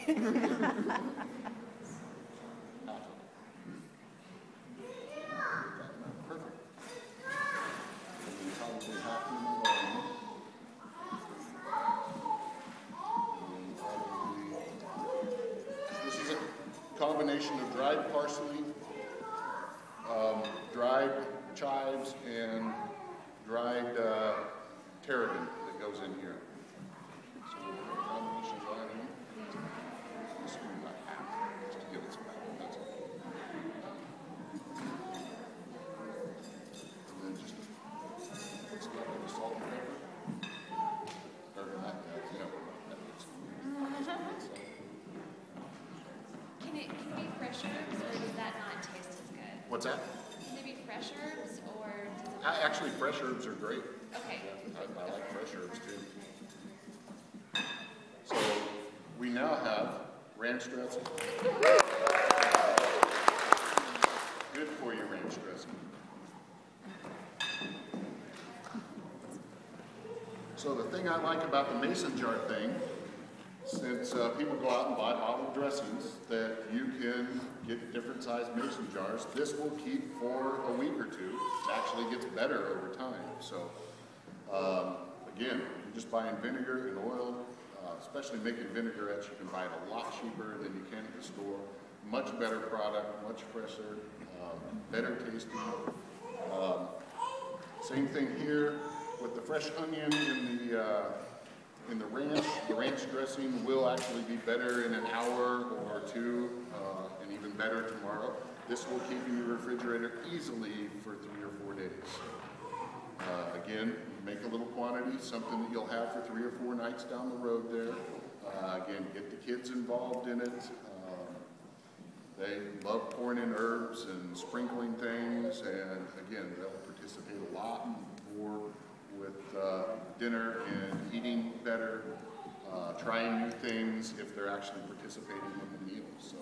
Perfect. Probably half in the bottom. This is a combination of dried parsley, dried chives, and dried tarragon that goes in here. So we'll put a combination of that in. Just do about half, just to give it some back. That's all. And then just mix it up with the salt and pepper. Or not that, you know, that makes Can it be fresh herbs, or does that not taste as good? What's that? Can it be fresh herbs, or does it... Actually, fresh herbs are great. Okay. I like fresh herbs too. So we now have ranch dressing. Good for you, ranch dressing. So the thing I like about the mason jar thing, since people go out and buy bottled dressings, that you can get different sized mason jars. This will keep for a week or two. It actually gets better over time. So again, you're just buying vinegar and oil, especially making vinaigrettes. You can buy it a lot cheaper than you can at the store. Much better product, much fresher, better tasting. Same thing here with the fresh onion in the ranch. The ranch dressing will actually be better in an hour or two, and even better tomorrow. This will keep in your refrigerator easily for 3 or 4 days. Again, make a little quantity, something that you'll have for 3 or 4 nights down the road there. Again, get the kids involved in it. They love pouring in herbs and sprinkling things, and again, they'll participate a lot more with dinner and eating better, trying new things if they're actually participating in the meal. So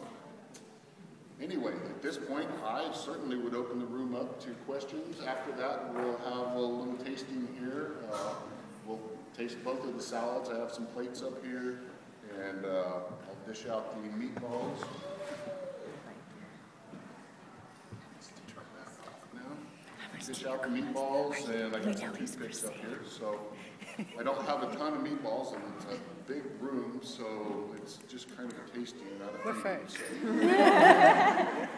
anyway, at this point, I certainly would open the room up to questions. After that, we'll have a little tasting here. We'll taste both of the salads. I have some plates up here, and I'll dish out the meatballs. Dish out the meatballs, and I got some toothpicks up here. So I don't have a ton of meatballs, and it's a big room, so it's just kind of a tasting, not a feeding. So.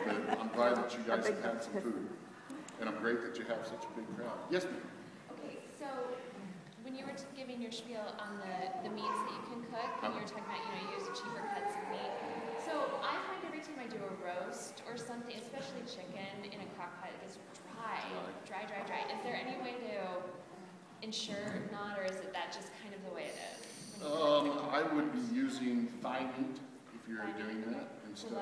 But I'm glad that you guys have had some food, and I'm great that you have such a big crowd. Yes, ma'am. Okay, so when you were giving your spiel on the meats that you can cook, and you were talking about, you use cheaper cuts of meat. So I find every time I do a roast or something, especially chicken in a crock pot, it gets dry. Is there any way to ensure not, or is it that just kind of the way it is? I would be using thigh meat if you're doing that instead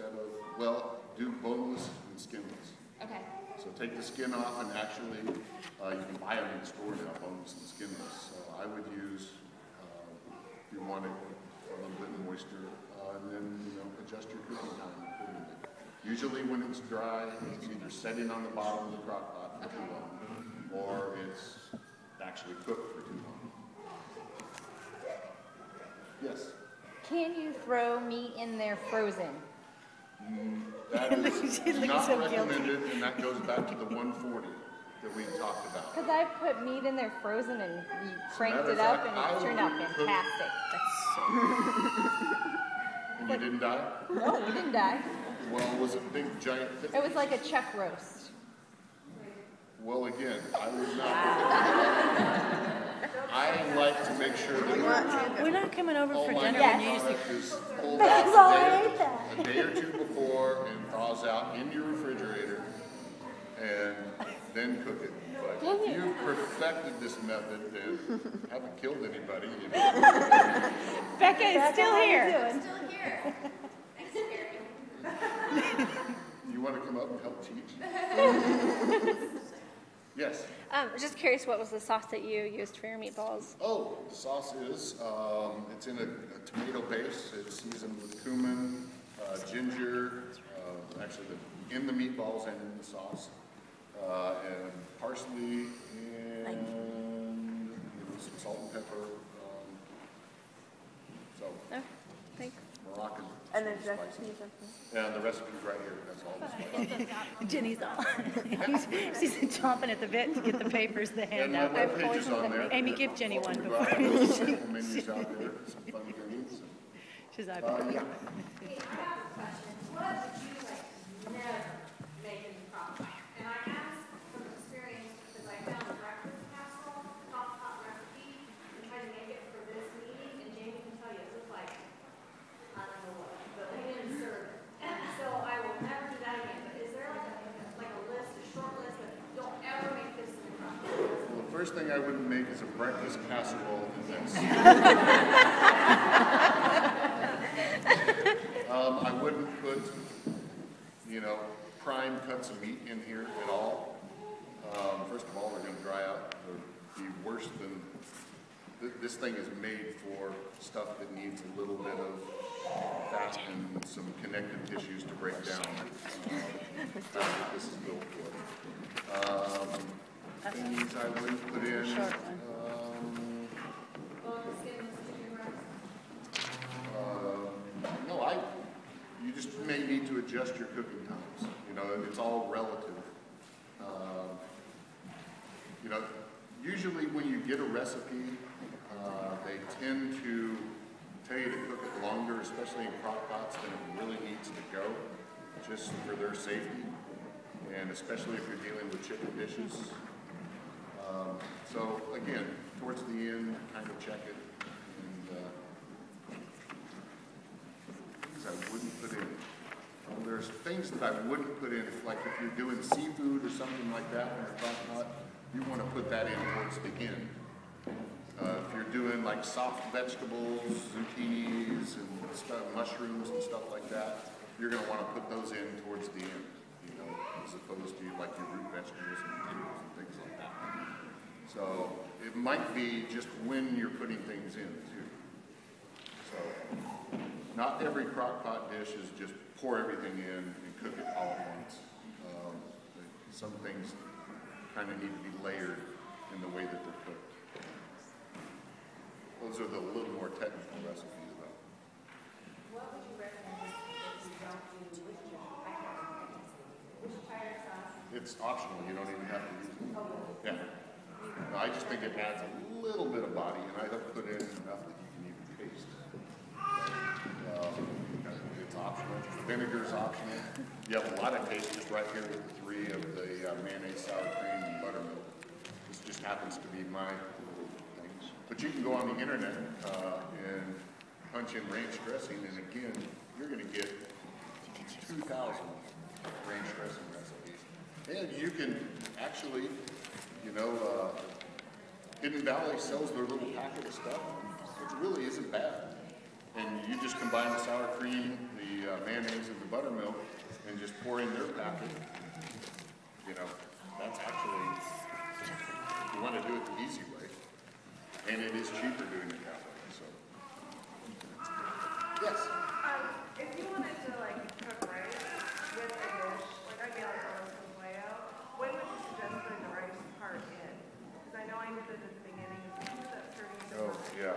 of well, do boneless and skinless. Okay. So take the skin off, and actually you can buy them in the store now, boneless and skinless. So I would use if you want it a little bit moister, and then adjust your cooking time accordingly. Usually when it's dry, it's either setting on the bottom of the crock pot for too long, or it's actually cooked for too long. Yes? Can you throw meat in there frozen? That is not recommended, and that goes back to the 140 that we talked about. Because I put meat in there frozen, and you cranked it up, and it turned out fantastic. And you didn't die? No, we didn't die. Well, was it big, giant? It was like a chuck roast. Well, again, I would not. I like to make sure that we're not coming over for dinner. That's all I ate that. A day or two before, and thaws out in your refrigerator, and then cook it. But if you perfected this method and haven't killed anybody, Becca is still here. Still here. Thanks, Gary. You want to come up and help teach? Yes. Just curious, what was the sauce that you used for your meatballs? Oh, the sauce is, it's in a tomato base. It's seasoned with cumin, ginger, actually in the meatballs and in the sauce, and parsley, and some salt and pepper. And there's recipes of them? Yeah, the recipe's right here, that's all. Jenny's all, she's chomping at the bit to get the papers to hand And out. my webpage is on there. Amy, give Jenny one We've before. got some menus out there, some fun things. She's Yeah. Hey, I have a question. What would you like never make in the crock pot? And I ask from experience because I found a breakfast casserole crock pot recipe and tried to make it for this meeting, and Jamie can tell you it looked like I don't know what, but they didn't serve it. So I will never do that again. But is there like a list, a short list of don't ever make this in the crock pot? Well, the first thing I wouldn't make is a breakfast casserole and then I wouldn't put, you know, prime cuts of meat in here at all. First of all, they're going to dry out. They'll be worse than, this thing is made for stuff that needs a little bit of fat and some connective tissues to break down. That's what this is built for. Things I wouldn't put in. No, you just may need to adjust your cooking times. You know, it's all relative. You know, usually when you get a recipe, they tend to tell you to cook it longer, especially in crock pots, than it really needs to go, just for their safety, and especially if you're dealing with chicken dishes. So again, towards the end, kind of check it. I wouldn't put in. Well, there's things that I wouldn't put in, like if you're doing seafood or something like that in your crock pot, you want to put that in towards the end. If you're doing like soft vegetables, zucchinis and stuff, mushrooms and stuff like that, you're going to want to put those in towards the end, you know, as opposed to like your root vegetables and potatoes and things like that. So it might be just when you're putting things in too. So not every crock pot dish is just pour everything in and cook it all at once. Some things kind of need to be layered in the way that they're cooked. Those are the little more technical recipes though. What would you recommend if you don't do which tire sauce? It's optional, you don't even have to use it. Yeah. No, I just think it adds a little bit of body, and I don't put in enough that you can even taste. It's optional. Vinegar's optional. You have a lot of tastes right here with the three of the mayonnaise, sour cream, and buttermilk. This just happens to be my thing. But you can go on the internet and punch in ranch dressing, and again, you're going to get 2,000 ranch dressing recipes. And you can actually, you know, Hidden Valley sells their little packet of stuff, which really isn't bad. And you just combine the sour cream, the mayonnaise, and the buttermilk, and just pour in their packet. You know, that's actually, if you want to do it the easy way, and it is cheaper doing it that way. So, yes. If you wanted to like cook rice with a dish, like I'd be like a roast and layout, when would you suggest putting the rice part in? Because I know I did it at the beginning. Oh, yeah.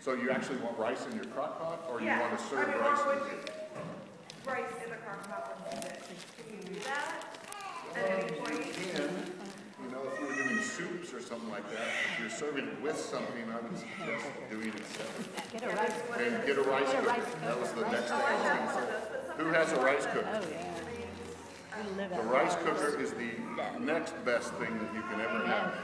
So you actually want rice in your crock pot, or you want to serve or rice? would you rice in the crock pot with the dish? Can you do that at any point? You can. You know, if you were doing soups or something like that, if you're serving it with something, I would suggest doing it separate. Get a rice cooker. And get a rice cooker. That was the next thing I was going to say. Who has a rice cooker? Oh, yeah. The rice cooker is the next best thing that you can ever have.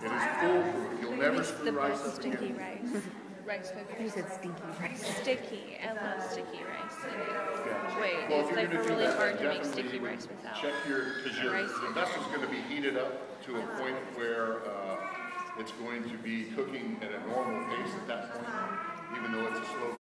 It is foolproof. You'll never screw rice up Sticky again. rice. Rice cooker. You said stinky rice. Sticky. I love sticky rice. Yeah. Wait, Well, it's if you're like gonna do really that, hard to then make definitely sticky you would rice without. check because the vessel's going to be heated up to a point where it's going to be cooking at a normal pace at that point, even though it's a slow